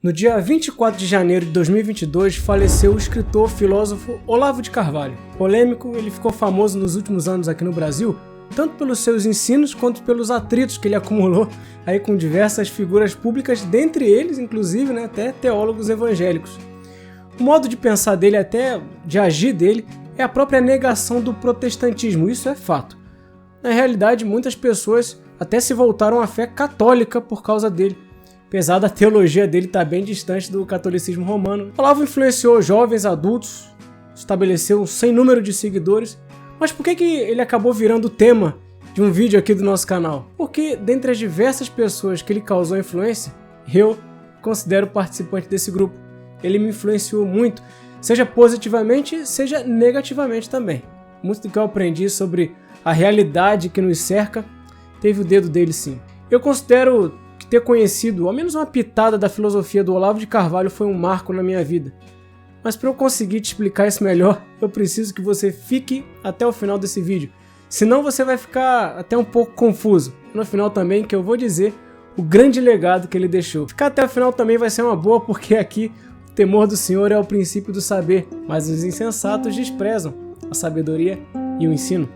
No dia 24 de janeiro de 2022, faleceu o escritor filósofo Olavo de Carvalho. Polêmico, ele ficou famoso nos últimos anos aqui no Brasil, tanto pelos seus ensinos quanto pelos atritos que ele acumulou aí com diversas figuras públicas, dentre eles, inclusive, até teólogos evangélicos. O modo de pensar dele, até de agir dele, é a própria negação do protestantismo, isso é fato. Na realidade, muitas pessoas até se voltaram à fé católica por causa dele, apesar da teologia dele estar bem distante do catolicismo romano. Olavo influenciou jovens adultos, estabeleceu um sem número de seguidores, mas por que ele acabou virando o tema de um vídeo aqui do nosso canal? Porque, dentre as diversas pessoas que ele causou influência, eu considero participante desse grupo. Ele me influenciou muito, seja positivamente, seja negativamente também. Muito do que eu aprendi sobre a realidade que nos cerca, teve o dedo dele sim. Eu considero que ter conhecido ao menos uma pitada da filosofia do Olavo de Carvalho foi um marco na minha vida. Mas para eu conseguir te explicar isso melhor, eu preciso que você fique até o final desse vídeo. Senão você vai ficar até um pouco confuso. No final também que eu vou dizer o grande legado que ele deixou. Ficar até o final também vai ser uma boa, porque aqui o temor do Senhor é o princípio do saber, mas os insensatos desprezam a sabedoria e o ensino.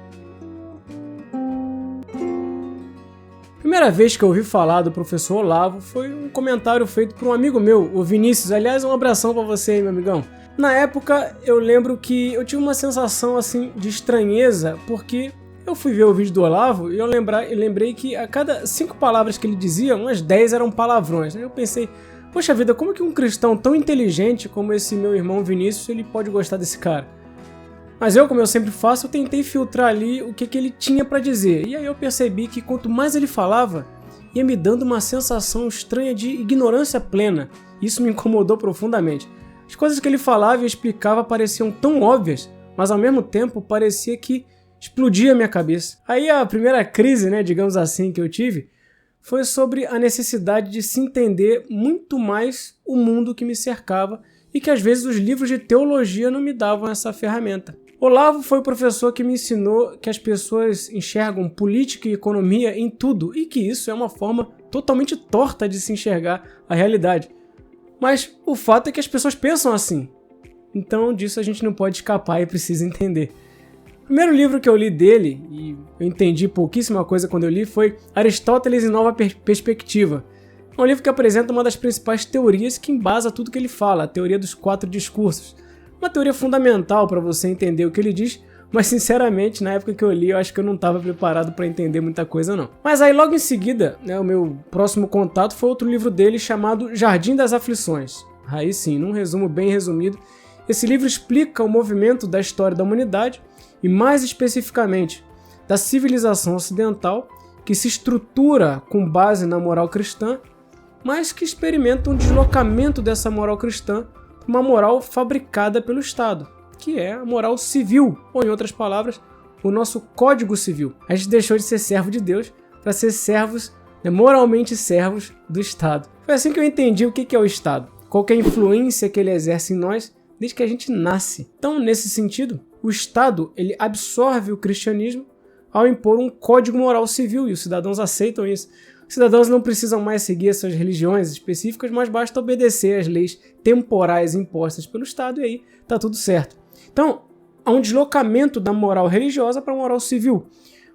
Primeira vez que eu ouvi falar do professor Olavo foi um comentário feito por um amigo meu, o Vinícius. Aliás, um abração pra você aí, meu amigão. Na época, eu lembro que eu tive uma sensação assim de estranheza, porque eu fui ver o vídeo do Olavo e eu lembrei que a cada 5 palavras que ele dizia, umas 10 eram palavrões. Eu pensei, poxa vida, como que um cristão tão inteligente como esse meu irmão Vinícius, ele pode gostar desse cara? Mas eu, como eu sempre faço, eu tentei filtrar ali o que ele tinha para dizer. E aí eu percebi que quanto mais ele falava, ia me dando uma sensação estranha de ignorância plena. Isso me incomodou profundamente. As coisas que ele falava e explicava pareciam tão óbvias, mas ao mesmo tempo parecia que explodia a minha cabeça. Aí a primeira crise, digamos assim, que eu tive, foi sobre a necessidade de se entender muito mais o mundo que me cercava e que às vezes os livros de teologia não me davam essa ferramenta. Olavo foi o professor que me ensinou que as pessoas enxergam política e economia em tudo e que isso é uma forma totalmente torta de se enxergar a realidade. Mas o fato é que as pessoas pensam assim. Então disso a gente não pode escapar e precisa entender. O primeiro livro que eu li dele, e eu entendi pouquíssima coisa quando eu li, foi Aristóteles em Nova Perspectiva. É um livro que apresenta uma das principais teorias que embasa tudo que ele fala, a teoria dos 4 discursos. Uma teoria fundamental para você entender o que ele diz, mas sinceramente, na época que eu li, eu acho que eu não estava preparado para entender muita coisa não. Mas aí logo em seguida, o meu próximo contato foi outro livro dele chamado Jardim das Aflições. Aí sim, num resumo bem resumido, esse livro explica o movimento da história da humanidade e mais especificamente da civilização ocidental que se estrutura com base na moral cristã, mas que experimenta um deslocamento dessa moral cristã para uma moral fabricada pelo Estado, que é a moral civil, ou em outras palavras, o nosso Código Civil. A gente deixou de ser servo de Deus para ser servos, moralmente servos do Estado. Foi assim que eu entendi o que é o Estado, qual que é a influência que ele exerce em nós desde que a gente nasce. Então, nesse sentido, o Estado ele absorve o cristianismo ao impor um código moral civil e os cidadãos aceitam isso. Os cidadãos não precisam mais seguir essas religiões específicas, mas basta obedecer às leis temporais impostas pelo Estado e aí tá tudo certo. Então, há um deslocamento da moral religiosa para a moral civil.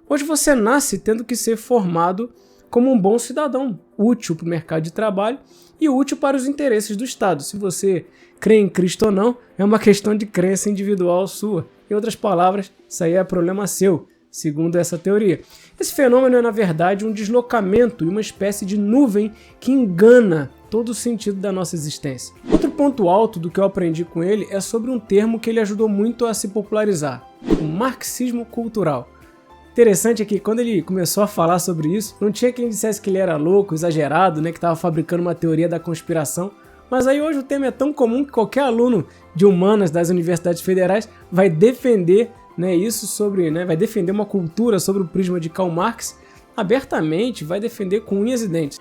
Hoje você nasce tendo que ser formado como um bom cidadão, útil para o mercado de trabalho e útil para os interesses do Estado. Se você crê em Cristo ou não, é uma questão de crença individual sua. Em outras palavras, isso aí é problema seu, segundo essa teoria. Esse fenômeno é, na verdade, um deslocamento e uma espécie de nuvem que engana todo o sentido da nossa existência. Outro ponto alto do que eu aprendi com ele é sobre um termo que ele ajudou muito a se popularizar, o marxismo cultural. Interessante é que quando ele começou a falar sobre isso, não tinha quem dissesse que ele era louco, exagerado, que estava fabricando uma teoria da conspiração, mas aí hoje o tema é tão comum que qualquer aluno de humanas das universidades federais vai defender isso sobre, vai defender uma cultura sobre o prisma de Karl Marx abertamente, vai defender com unhas e dentes.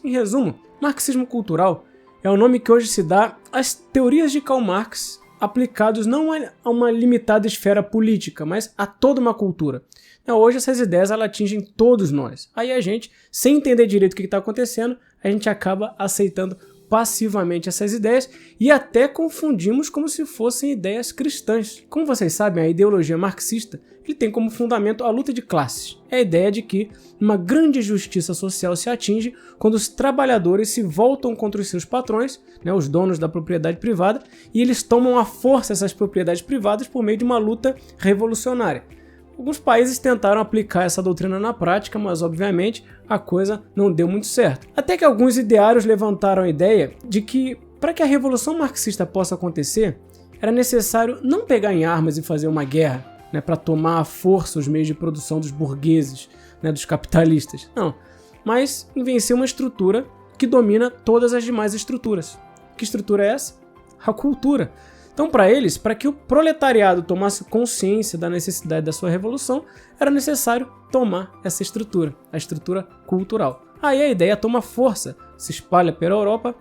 Em resumo, marxismo cultural é o nome que hoje se dá às teorias de Karl Marx aplicados não a uma limitada esfera política, mas a toda uma cultura. Hoje essas ideias elas atingem todos nós. Aí a gente, sem entender direito o que está acontecendo, a gente acaba aceitando passivamente essas ideias e até confundimos como se fossem ideias cristãs. Como vocês sabem, a ideologia marxista ele tem como fundamento a luta de classes. É a ideia de que uma grande justiça social se atinge quando os trabalhadores se voltam contra os seus patrões, os donos da propriedade privada, e eles tomam à força essas propriedades privadas por meio de uma luta revolucionária. Alguns países tentaram aplicar essa doutrina na prática, mas obviamente a coisa não deu muito certo. Até que alguns ideários levantaram a ideia de que, para que a revolução marxista possa acontecer, era necessário não pegar em armas e fazer uma guerra, para tomar à força os meios de produção dos burgueses, dos capitalistas. Não, mas em vencer uma estrutura que domina todas as demais estruturas. Que estrutura é essa? A cultura. Então, para eles, para que o proletariado tomasse consciência da necessidade da sua revolução, era necessário tomar essa estrutura, a estrutura cultural. Aí a ideia toma força, se espalha pela Europa,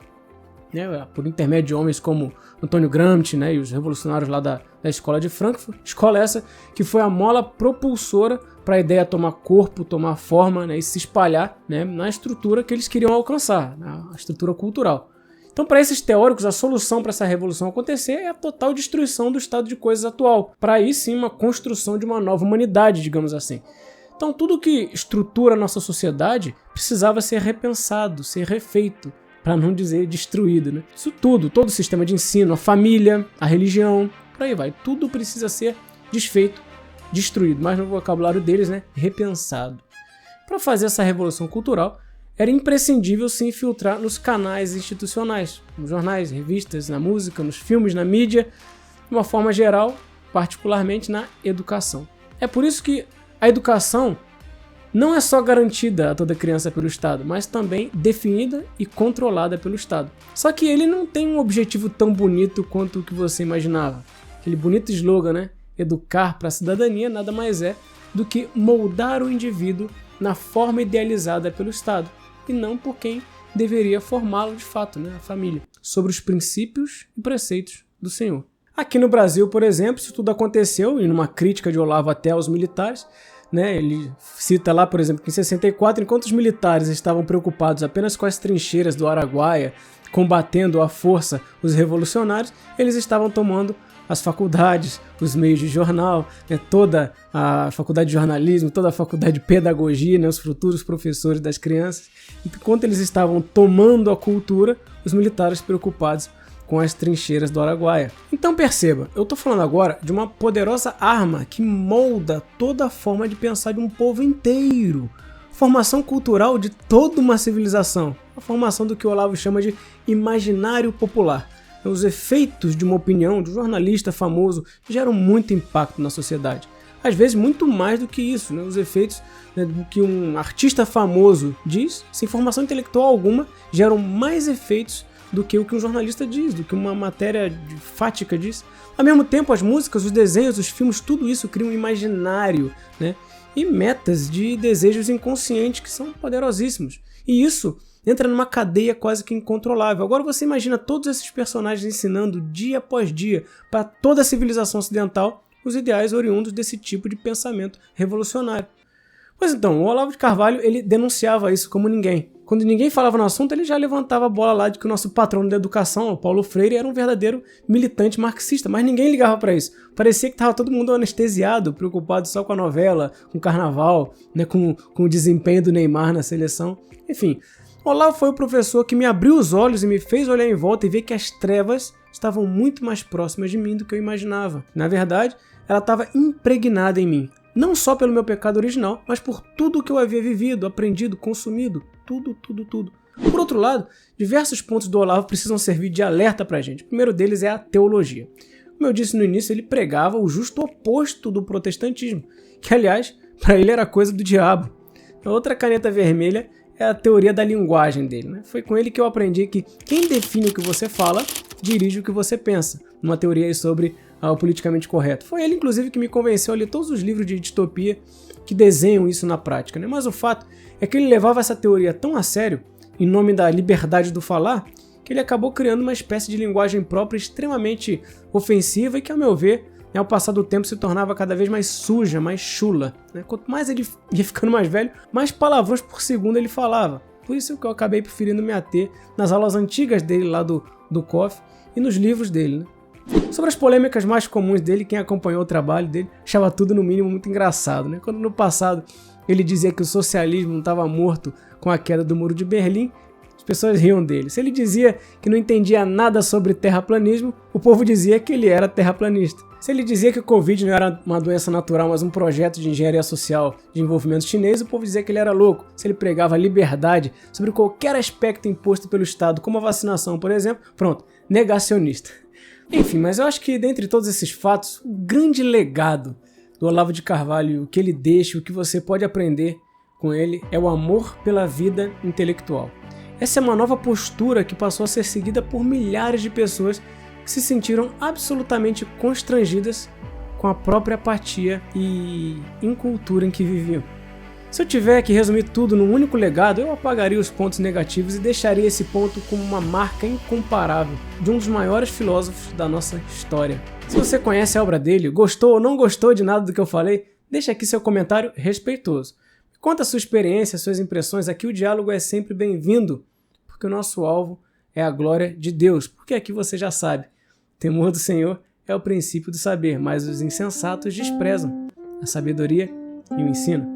por intermédio de homens como Antônio Gramsci, e os revolucionários lá da Escola de Frankfurt. Escola essa que foi a mola propulsora para a ideia tomar corpo, tomar forma, e se espalhar na estrutura que eles queriam alcançar, a estrutura cultural. Então, para esses teóricos, a solução para essa revolução acontecer é a total destruição do estado de coisas atual, para aí sim uma construção de uma nova humanidade, digamos assim. Então, tudo que estrutura a nossa sociedade precisava ser repensado, ser refeito, para não dizer destruído. Isso tudo, todo o sistema de ensino, a família, a religião, por aí vai, tudo precisa ser desfeito, destruído, mas no vocabulário deles, repensado. Para fazer essa revolução cultural, era imprescindível se infiltrar nos canais institucionais, nos jornais, revistas, na música, nos filmes, na mídia, de uma forma geral, particularmente na educação. É por isso que a educação não é só garantida a toda criança pelo Estado, mas também definida e controlada pelo Estado. Só que ele não tem um objetivo tão bonito quanto o que você imaginava. Aquele bonito slogan, Educar para a cidadania nada mais é do que moldar o indivíduo na forma idealizada pelo Estado, e não por quem deveria formá-lo de fato, a família, sobre os princípios e preceitos do Senhor. Aqui no Brasil, por exemplo, isso tudo aconteceu, e numa crítica de Olavo até aos militares, ele cita lá, por exemplo, que em 64, enquanto os militares estavam preocupados apenas com as trincheiras do Araguaia, combatendo à força os revolucionários, eles estavam tomando as faculdades, os meios de jornal, toda a faculdade de jornalismo, toda a faculdade de pedagogia, os futuros professores das crianças. Enquanto eles estavam tomando a cultura, os militares preocupados com as trincheiras do Araguaia. Então perceba, eu estou falando agora de uma poderosa arma que molda toda a forma de pensar de um povo inteiro. Formação cultural de toda uma civilização. A formação do que o Olavo chama de imaginário popular. Os efeitos de uma opinião de um jornalista famoso geram muito impacto na sociedade. Às vezes muito mais do que isso, os efeitos do que um artista famoso diz, sem formação intelectual alguma, geram mais efeitos do que o que um jornalista diz, do que uma matéria fática diz. Ao mesmo tempo, as músicas, os desenhos, os filmes, tudo isso cria um imaginário, e metas de desejos inconscientes que são poderosíssimos. E isso entra numa cadeia quase que incontrolável. Agora você imagina todos esses personagens ensinando dia após dia para toda a civilização ocidental os ideais oriundos desse tipo de pensamento revolucionário. Pois então, o Olavo de Carvalho ele denunciava isso como ninguém. Quando ninguém falava no assunto, ele já levantava a bola lá de que o nosso patrono da educação, o Paulo Freire, era um verdadeiro militante marxista, mas ninguém ligava para isso. Parecia que estava todo mundo anestesiado, preocupado só com a novela, com o carnaval, com o desempenho do Neymar na seleção. Enfim, Olavo foi o professor que me abriu os olhos e me fez olhar em volta e ver que as trevas estavam muito mais próximas de mim do que eu imaginava. Na verdade, ela estava impregnada em mim. Não só pelo meu pecado original, mas por tudo o que eu havia vivido, aprendido, consumido. Tudo. Por outro lado, diversos pontos do Olavo precisam servir de alerta pra gente. O primeiro deles é a teologia. Como eu disse no início, ele pregava o justo oposto do protestantismo, que aliás, para ele era coisa do diabo. A outra caneta vermelha é a teoria da linguagem dele. Foi com ele que eu aprendi que quem define o que você fala, dirige o que você pensa. Uma teoria aí sobre o politicamente correto. Foi ele, inclusive, que me convenceu a ler todos os livros de distopia que desenham isso na prática. Mas o fato é que ele levava essa teoria tão a sério, em nome da liberdade do falar, que ele acabou criando uma espécie de linguagem própria extremamente ofensiva e que, ao meu ver, e ao passar do tempo se tornava cada vez mais suja, mais chula, né? Quanto mais ele ia ficando mais velho, mais palavrões por segundo ele falava. Por isso que eu acabei preferindo me ater nas aulas antigas dele lá do COF e nos livros dele, né? Sobre as polêmicas mais comuns dele, quem acompanhou o trabalho dele achava tudo no mínimo muito engraçado, né? Quando no passado ele dizia que o socialismo não estava morto com a queda do Muro de Berlim, as pessoas riam dele. Se ele dizia que não entendia nada sobre terraplanismo, o povo dizia que ele era terraplanista. Se ele dizia que o Covid não era uma doença natural, mas um projeto de engenharia social de envolvimento chinês, o povo dizia que ele era louco. Se ele pregava liberdade sobre qualquer aspecto imposto pelo Estado, como a vacinação, por exemplo, pronto, negacionista. Enfim, mas eu acho que dentre todos esses fatos, o grande legado do Olavo de Carvalho, o que ele deixa, o que você pode aprender com ele, é o amor pela vida intelectual. Essa é uma nova postura que passou a ser seguida por milhares de pessoas que se sentiram absolutamente constrangidas com a própria apatia e incultura em que viviam. Se eu tiver que resumir tudo num único legado, eu apagaria os pontos negativos e deixaria esse ponto como uma marca incomparável de um dos maiores filósofos da nossa história. Se você conhece a obra dele, gostou ou não gostou de nada do que eu falei, deixa aqui seu comentário respeitoso. Conta a sua experiência, suas impressões, aqui o diálogo é sempre bem-vindo, porque o nosso alvo é a glória de Deus, porque aqui você já sabe, temor do Senhor é o princípio do saber, mas os insensatos desprezam a sabedoria e o ensino.